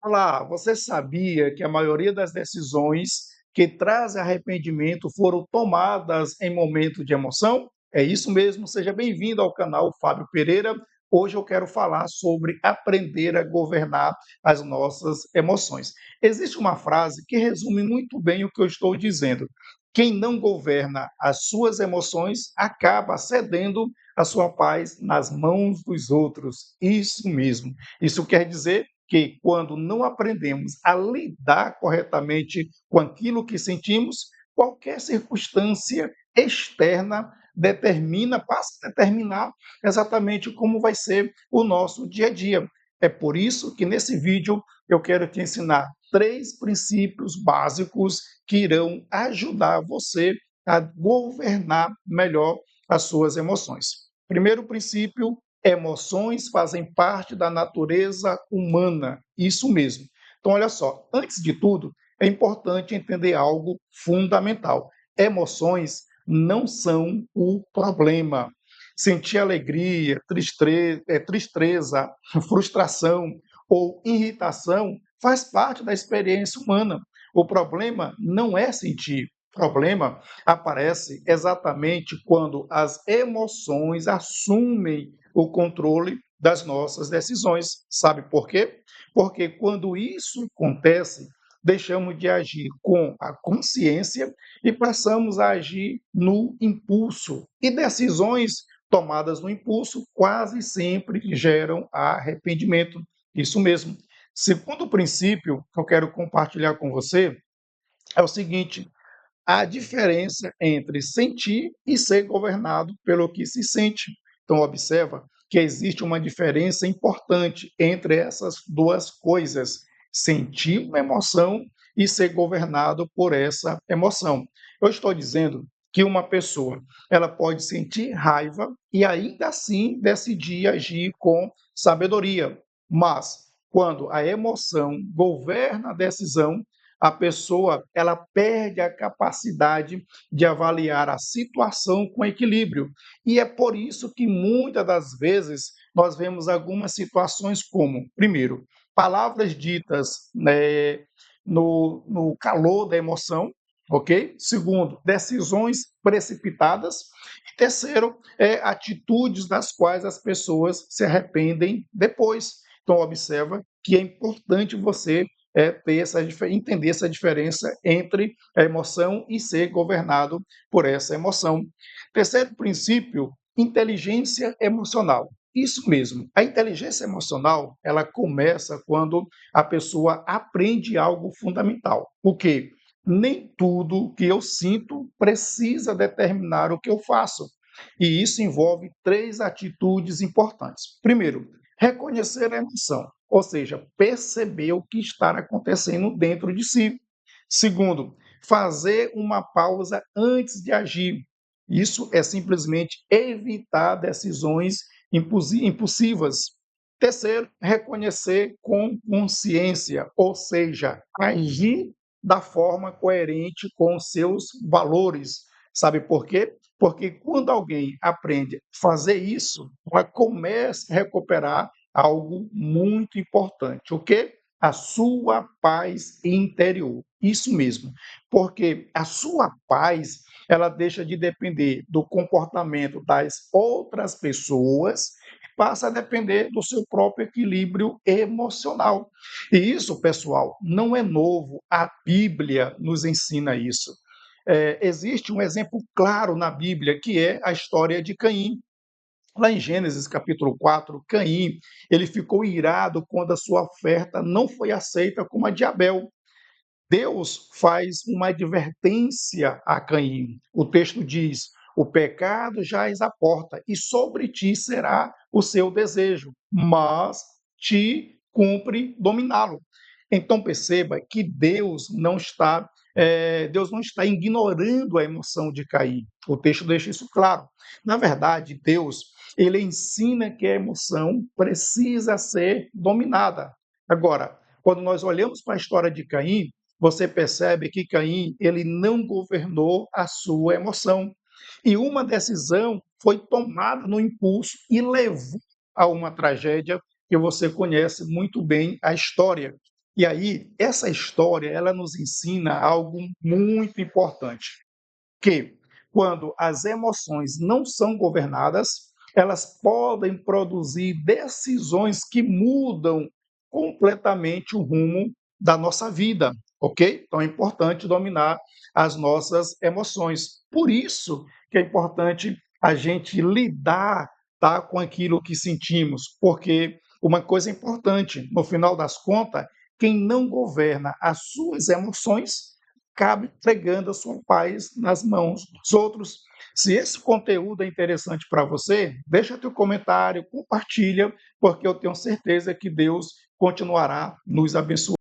Olá, você sabia que a maioria das decisões que trazem arrependimento foram tomadas em momento de emoção? É isso mesmo, seja bem-vindo ao canal Fábio Pereira. Hoje eu quero falar sobre aprender a governar as nossas emoções. Existe uma frase que resume muito bem o que eu estou dizendo. Quem não governa as suas emoções acaba cedendo a sua paz nas mãos dos outros. Isso mesmo. Isso quer dizer que quando não aprendemos a lidar corretamente com aquilo que sentimos, qualquer circunstância externa passa a determinar exatamente como vai ser o nosso dia a dia. É por isso que nesse vídeo eu quero te ensinar 3 princípios básicos que irão ajudar você a governar melhor as suas emoções. Primeiro princípio: emoções fazem parte da natureza humana, isso mesmo. Então, olha só, antes de tudo, é importante entender algo fundamental. Emoções não são o problema. Sentir alegria, tristeza, frustração ou irritação faz parte da experiência humana. O problema não é sentir. O problema aparece exatamente quando as emoções assumem o controle das nossas decisões. Sabe por quê? Porque quando isso acontece, deixamos de agir com a consciência e passamos a agir no impulso. E decisões tomadas no impulso quase sempre geram arrependimento. Isso mesmo. Segundo princípio que eu quero compartilhar com você é o seguinte: a diferença entre sentir e ser governado pelo que se sente. Então, observa que existe uma diferença importante entre essas duas coisas: sentir uma emoção e ser governado por essa emoção. Eu estou dizendo que uma pessoa ela pode sentir raiva e ainda assim decidir agir com sabedoria, mas quando a emoção governa a decisão, a pessoa ela perde a capacidade de avaliar a situação com equilíbrio. E é por isso que muitas das vezes nós vemos algumas situações como, primeiro, palavras ditas no calor da emoção, ok? Segundo, decisões precipitadas. E terceiro, atitudes das quais as pessoas se arrependem depois. Então, observa que é importante você entender essa diferença entre a emoção e ser governado por essa emoção. Terceiro princípio: inteligência emocional. Isso mesmo. A inteligência emocional, ela começa quando a pessoa aprende algo fundamental. O quê? Nem tudo que eu sinto precisa determinar o que eu faço. E isso envolve 3 atitudes importantes. Primeiro, reconhecer a emoção, ou seja, perceber o que está acontecendo dentro de si. Segundo, fazer uma pausa antes de agir. Isso é simplesmente evitar decisões impulsivas. Terceiro, reconhecer com consciência, ou seja, agir da forma coerente com os seus valores. Sabe por quê? Porque quando alguém aprende a fazer isso, ela começa a recuperar algo muito importante, o quê? A sua paz interior. Isso mesmo, porque a sua paz, ela deixa de depender do comportamento das outras pessoas e passa a depender do seu próprio equilíbrio emocional. E isso, pessoal, não é novo. A Bíblia nos ensina isso. Existe um exemplo claro na Bíblia, que é a história de Caim. Lá em Gênesis capítulo 4, Caim, ele ficou irado quando a sua oferta não foi aceita como a de Abel. Deus faz uma advertência a Caim. O texto diz: o pecado jaz à porta, e sobre ti será o seu desejo, mas te cumpre dominá-lo. Então perceba que Deus não está ignorando a emoção de Caim. O texto deixa isso claro. Na verdade, Deus ele ensina que a emoção precisa ser dominada. Agora, quando nós olhamos para a história de Caim, você percebe que Caim ele não governou a sua emoção. E uma decisão foi tomada no impulso e levou a uma tragédia que você conhece muito bem a história. E aí, essa história, ela nos ensina algo muito importante, que quando as emoções não são governadas, elas podem produzir decisões que mudam completamente o rumo da nossa vida, ok? Então é importante dominar as nossas emoções. Por isso que é importante a gente lidar, tá, com aquilo que sentimos, porque uma coisa importante, no final das contas, quem não governa as suas emoções acaba entregando a sua paz nas mãos dos outros. Se esse conteúdo é interessante para você, deixa teu comentário, compartilha, porque eu tenho certeza que Deus continuará nos abençoando.